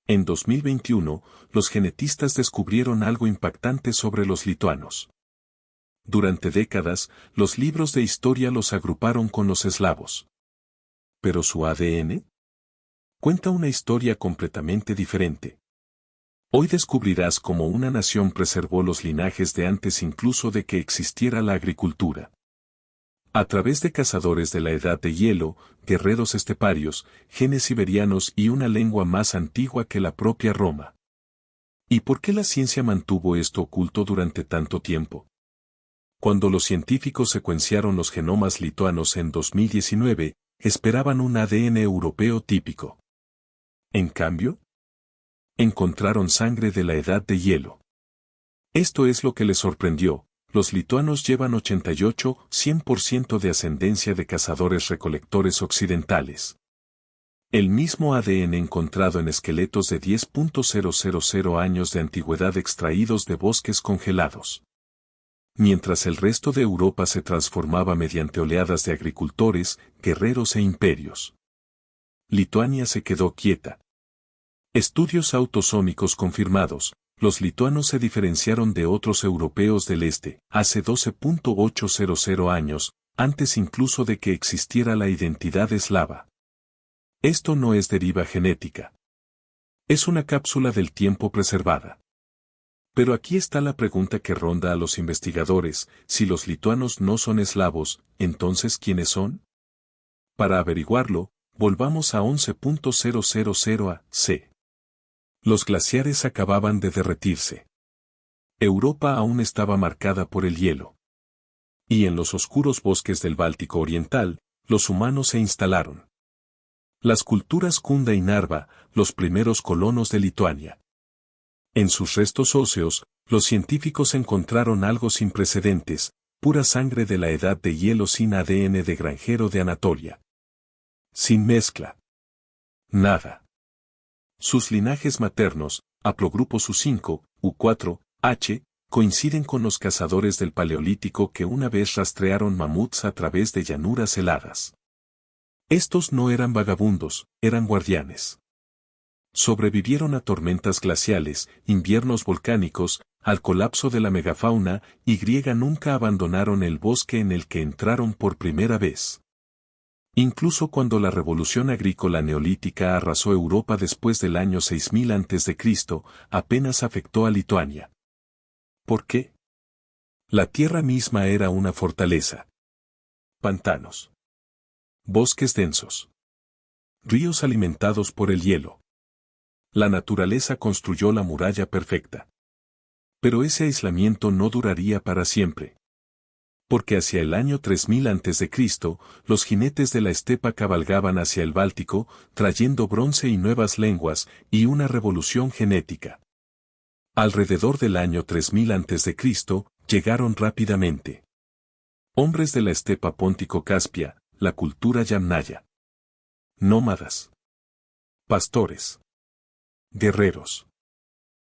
En 2021, los genetistas descubrieron algo impactante sobre los lituanos. Durante décadas, los libros de historia los agruparon con los eslavos. ¿Pero su ADN? Cuenta una historia completamente diferente. Hoy descubrirás cómo una nación preservó los linajes de antes incluso de que existiera la agricultura. A través de cazadores de la edad de hielo, guerreros esteparios, genes siberianos y una lengua más antigua que la propia Roma. ¿Y por qué la ciencia mantuvo esto oculto durante tanto tiempo? Cuando los científicos secuenciaron los genomas lituanos en 2019, esperaban un ADN europeo típico. En cambio, encontraron sangre de la edad de hielo. Esto es lo que les sorprendió. Los lituanos llevan 88-100% de ascendencia de cazadores-recolectores occidentales. El mismo ADN encontrado en esqueletos de 10.000 años de antigüedad extraídos de bosques congelados. Mientras el resto de Europa se transformaba mediante oleadas de agricultores, guerreros e imperios. Lituania se quedó quieta. Estudios autosómicos confirmados. Los lituanos se diferenciaron de otros europeos del este, hace 12.800 años, antes incluso de que existiera la identidad eslava. Esto no es deriva genética. Es una cápsula del tiempo preservada. Pero aquí está la pregunta que ronda a los investigadores: si los lituanos no son eslavos, ¿entonces quiénes son? Para averiguarlo, volvamos a 11.000 AC. Los glaciares acababan de derretirse. Europa aún estaba marcada por el hielo. Y en los oscuros bosques del Báltico Oriental, los humanos se instalaron. Las culturas Kunda y Narva, los primeros colonos de Lituania. En sus restos óseos, los científicos encontraron algo sin precedentes: pura sangre de la edad de hielo sin ADN de granjero de Anatolia. Sin mezcla. Nada. Sus linajes maternos, haplogrupo U5, U4, H, coinciden con los cazadores del Paleolítico que una vez rastrearon mamuts a través de llanuras heladas. Estos no eran vagabundos, eran guardianes. Sobrevivieron a tormentas glaciales, inviernos volcánicos, al colapso de la megafauna, y nunca abandonaron el bosque en el que entraron por primera vez. Incluso cuando la revolución agrícola neolítica arrasó Europa después del año 6000 a.C., apenas afectó a Lituania. ¿Por qué? La tierra misma era una fortaleza. Pantanos. Bosques densos. Ríos alimentados por el hielo. La naturaleza construyó la muralla perfecta. Pero ese aislamiento no duraría para siempre. Porque hacia el año 3000 a.C., los jinetes de la estepa cabalgaban hacia el Báltico, trayendo bronce y nuevas lenguas, y una revolución genética. Alrededor del año 3000 a.C., llegaron rápidamente. Hombres de la estepa póntico-caspia, la cultura yamnaya. Nómadas. Pastores. Guerreros.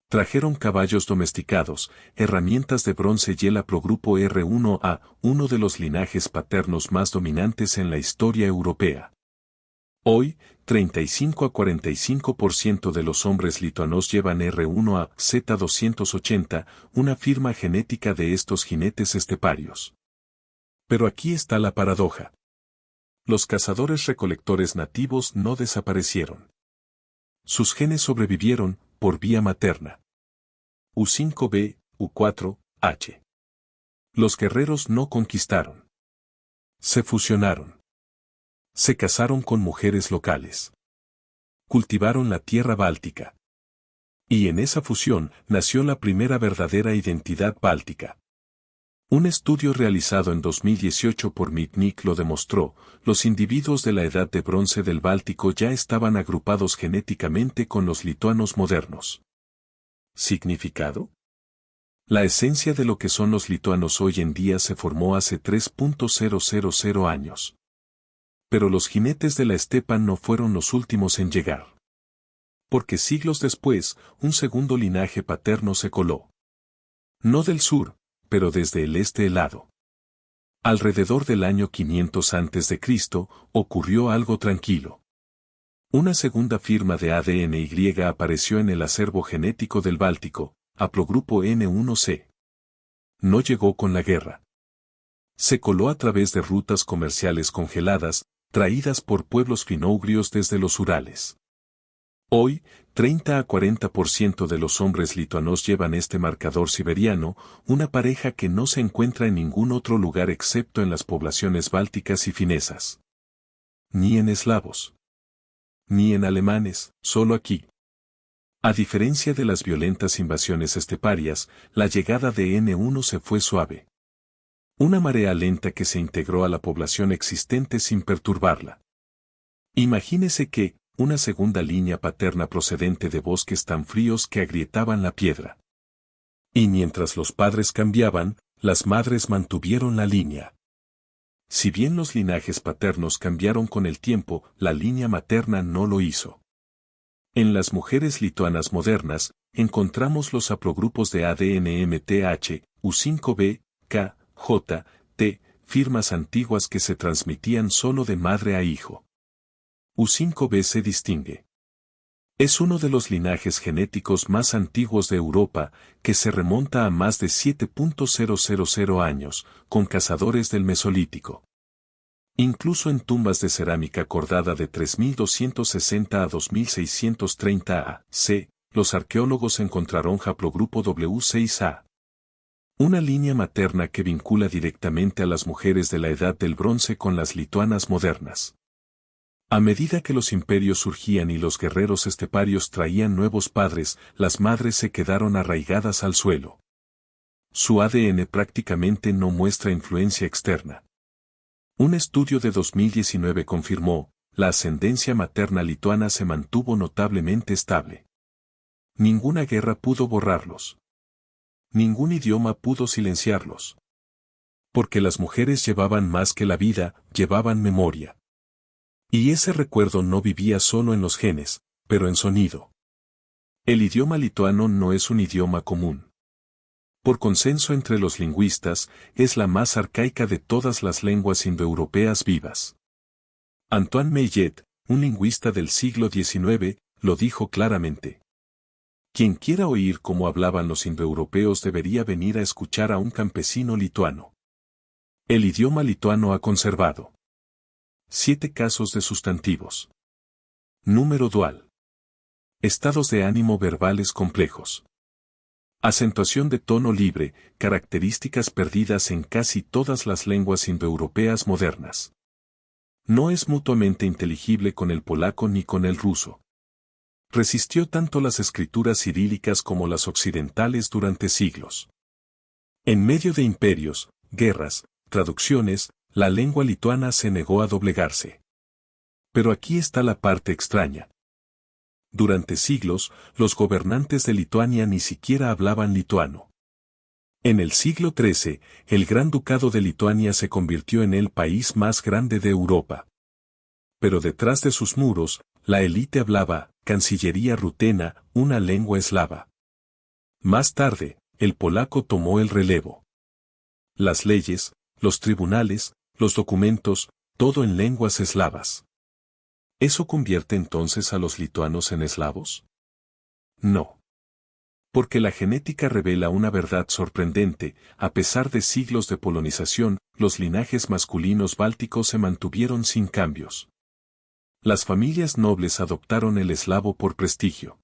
Trajeron caballos domesticados, herramientas de bronce y el haplogrupo R1A, uno de los linajes paternos más dominantes en la historia europea. Hoy, 35 a 45% de los hombres lituanos llevan R1A Z280, una firma genética de estos jinetes esteparios. Pero aquí está la paradoja. Los cazadores-recolectores nativos no desaparecieron. Sus genes sobrevivieron, por vía materna. U5B, U4, H. Los guerreros no conquistaron. Se fusionaron. Se casaron con mujeres locales. Cultivaron la tierra báltica. Y en esa fusión nació la primera verdadera identidad báltica. Un estudio realizado en 2018 por Mitnick lo demostró: los individuos de la edad de bronce del Báltico ya estaban agrupados genéticamente con los lituanos modernos. ¿Significado? La esencia de lo que son los lituanos hoy en día se formó hace 3.000 años. Pero los jinetes de la estepa no fueron los últimos en llegar. Porque siglos después, un segundo linaje paterno se coló. No del sur, pero desde el este helado. Alrededor del año 500 a.C., ocurrió algo tranquilo. Una segunda firma de ADN-Y apareció en el acervo genético del Báltico, haplogrupo N1C. No llegó con la guerra. Se coló a través de rutas comerciales congeladas, traídas por pueblos finougrios desde los Urales. Hoy, 30 a 40% de los hombres lituanos llevan este marcador siberiano, una pareja que no se encuentra en ningún otro lugar excepto en las poblaciones bálticas y finesas. Ni en eslavos. Ni en alemanes, solo aquí. A diferencia de las violentas invasiones esteparias, la llegada de N1 se fue suave. Una marea lenta que se integró a la población existente sin perturbarla. Imagínese que, una segunda línea paterna procedente de bosques tan fríos que agrietaban la piedra. Y mientras los padres cambiaban, las madres mantuvieron la línea. Si bien los linajes paternos cambiaron con el tiempo, la línea materna no lo hizo. En las mujeres lituanas modernas, encontramos los haplogrupos de ADN MTH, U5B, K, J, T, firmas antiguas que se transmitían solo de madre a hijo. U5B se distingue. Es uno de los linajes genéticos más antiguos de Europa, que se remonta a más de 7.000 años, con cazadores del Mesolítico. Incluso en tumbas de cerámica cordada de 3260 a 2630 a.C., los arqueólogos encontraron haplogrupo W6A. Una línea materna que vincula directamente a las mujeres de la Edad del Bronce con las lituanas modernas. A medida que los imperios surgían y los guerreros esteparios traían nuevos padres, las madres se quedaron arraigadas al suelo. Su ADN prácticamente no muestra influencia externa. Un estudio de 2019 confirmó, la ascendencia materna lituana se mantuvo notablemente estable. Ninguna guerra pudo borrarlos. Ningún idioma pudo silenciarlos. Porque las mujeres llevaban más que la vida, llevaban memoria. Y ese recuerdo no vivía solo en los genes, pero en sonido. El idioma lituano no es un idioma común. Por consenso entre los lingüistas, es la más arcaica de todas las lenguas indoeuropeas vivas. Antoine Millet, un lingüista del siglo XIX, lo dijo claramente. Quien quiera oír cómo hablaban los indoeuropeos debería venir a escuchar a un campesino lituano. El idioma lituano ha conservado 7 casos de sustantivos. Número dual. Estados de ánimo verbales complejos. Acentuación de tono libre, características perdidas en casi todas las lenguas indoeuropeas modernas. No es mutuamente inteligible con el polaco ni con el ruso. Resistió tanto las escrituras cirílicas como las occidentales durante siglos. En medio de imperios, guerras, traducciones, la lengua lituana se negó a doblegarse. Pero aquí está la parte extraña. Durante siglos, los gobernantes de Lituania ni siquiera hablaban lituano. En el siglo XIII, el Gran Ducado de Lituania se convirtió en el país más grande de Europa. Pero detrás de sus muros, la élite hablaba, Cancillería rutena, una lengua eslava. Más tarde, el polaco tomó el relevo. Las leyes, los tribunales, los documentos, todo en lenguas eslavas. ¿Eso convierte entonces a los lituanos en eslavos? No. Porque la genética revela una verdad sorprendente, a pesar de siglos de polonización, los linajes masculinos bálticos se mantuvieron sin cambios. Las familias nobles adoptaron el eslavo por prestigio.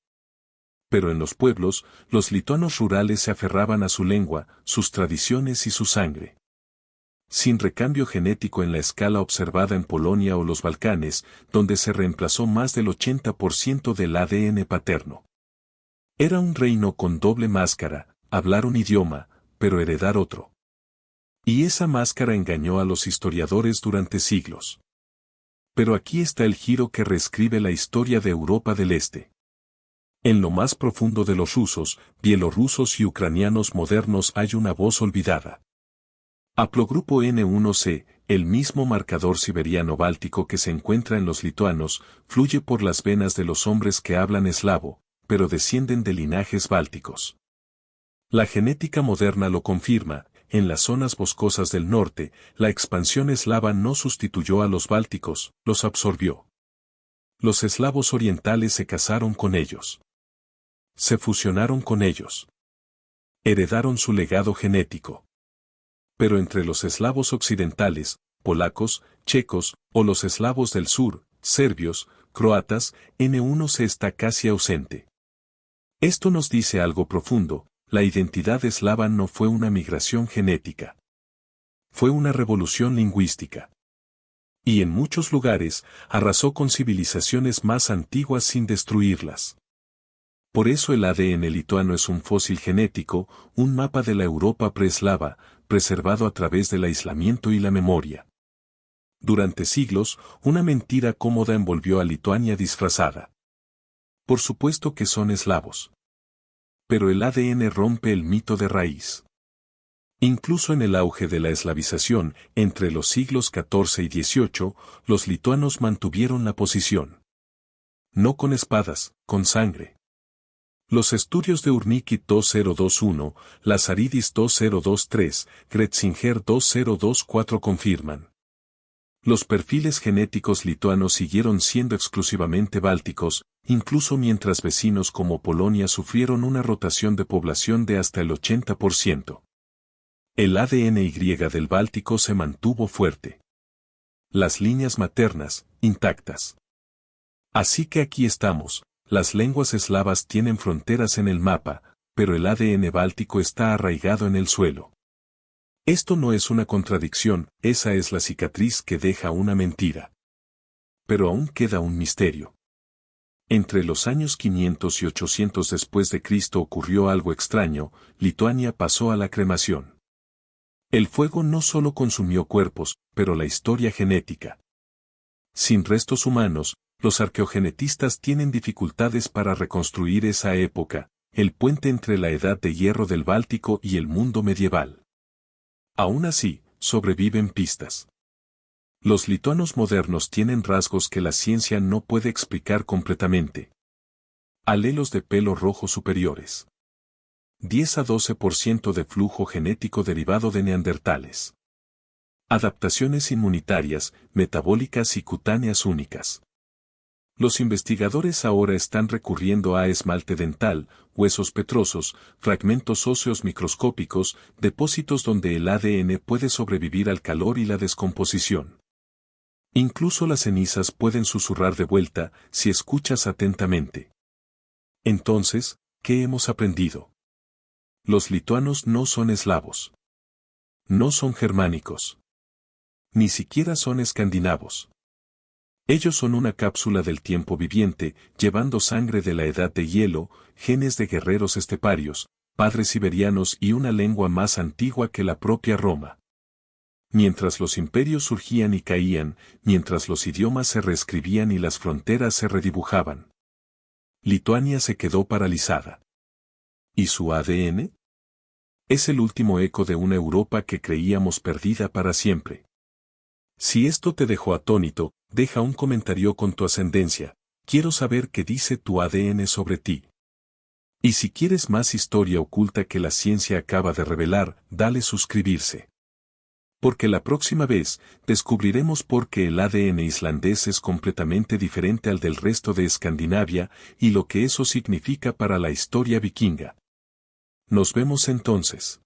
Pero en los pueblos, los lituanos rurales se aferraban a su lengua, sus tradiciones y su sangre. Sin recambio genético en la escala observada en Polonia o los Balcanes, donde se reemplazó más del 80% del ADN paterno. Era un reino con doble máscara, hablar un idioma, pero heredar otro. Y esa máscara engañó a los historiadores durante siglos. Pero aquí está el giro que reescribe la historia de Europa del Este. En lo más profundo de los rusos, bielorrusos y ucranianos modernos hay una voz olvidada. Haplogrupo N1C, el mismo marcador siberiano báltico que se encuentra en los lituanos, fluye por las venas de los hombres que hablan eslavo, pero descienden de linajes bálticos. La genética moderna lo confirma, en las zonas boscosas del norte, la expansión eslava no sustituyó a los bálticos, los absorbió. Los eslavos orientales se casaron con ellos. Se fusionaron con ellos. Heredaron su legado genético. Pero entre los eslavos occidentales, polacos, checos, o los eslavos del sur, serbios, croatas, N1 se está casi ausente. Esto nos dice algo profundo: la identidad eslava no fue una migración genética. Fue una revolución lingüística. Y en muchos lugares, arrasó con civilizaciones más antiguas sin destruirlas. Por eso el ADN lituano es un fósil genético, un mapa de la Europa preeslava, preservado a través del aislamiento y la memoria. Durante siglos, una mentira cómoda envolvió a Lituania disfrazada. Por supuesto que son eslavos. Pero el ADN rompe el mito de raíz. Incluso en el auge de la eslavización, entre los siglos XIV y XVIII, los lituanos mantuvieron la posición. No con espadas, con sangre. Los estudios de Urnikit 2021, Lazaridis 2023, Gretzinger 2024 confirman. Los perfiles genéticos lituanos siguieron siendo exclusivamente bálticos, incluso mientras vecinos como Polonia sufrieron una rotación de población de hasta el 80%. El ADN Y del Báltico se mantuvo fuerte. Las líneas maternas, intactas. Así que aquí estamos, las lenguas eslavas tienen fronteras en el mapa, pero el ADN báltico está arraigado en el suelo. Esto no es una contradicción, esa es la cicatriz que deja una mentira. Pero aún queda un misterio. Entre los años 500 y 800 después de Cristo ocurrió algo extraño: Lituania pasó a la cremación. El fuego no solo consumió cuerpos, pero la historia genética. Sin restos humanos, los arqueogenetistas tienen dificultades para reconstruir esa época, el puente entre la edad de hierro del Báltico y el mundo medieval. Aún así, sobreviven pistas. Los lituanos modernos tienen rasgos que la ciencia no puede explicar completamente. Alelos de pelo rojo superiores. 10 a 12% de flujo genético derivado de neandertales. Adaptaciones inmunitarias, metabólicas y cutáneas únicas. Los investigadores ahora están recurriendo a esmalte dental, huesos petrosos, fragmentos óseos microscópicos, depósitos donde el ADN puede sobrevivir al calor y la descomposición. Incluso las cenizas pueden susurrar de vuelta si escuchas atentamente. Entonces, ¿qué hemos aprendido? Los lituanos no son eslavos. No son germánicos. Ni siquiera son escandinavos. Ellos son una cápsula del tiempo viviente, llevando sangre de la edad de hielo, genes de guerreros esteparios, padres siberianos y una lengua más antigua que la propia Roma. Mientras los imperios surgían y caían, mientras los idiomas se reescribían y las fronteras se redibujaban, Lituania se quedó paralizada. ¿Y su ADN? Es el último eco de una Europa que creíamos perdida para siempre. Si esto te dejó atónito, deja un comentario con tu ascendencia. Quiero saber qué dice tu ADN sobre ti. Y si quieres más historia oculta que la ciencia acaba de revelar, dale suscribirse. Porque la próxima vez, descubriremos por qué el ADN islandés es completamente diferente al del resto de Escandinavia, y lo que eso significa para la historia vikinga. Nos vemos entonces.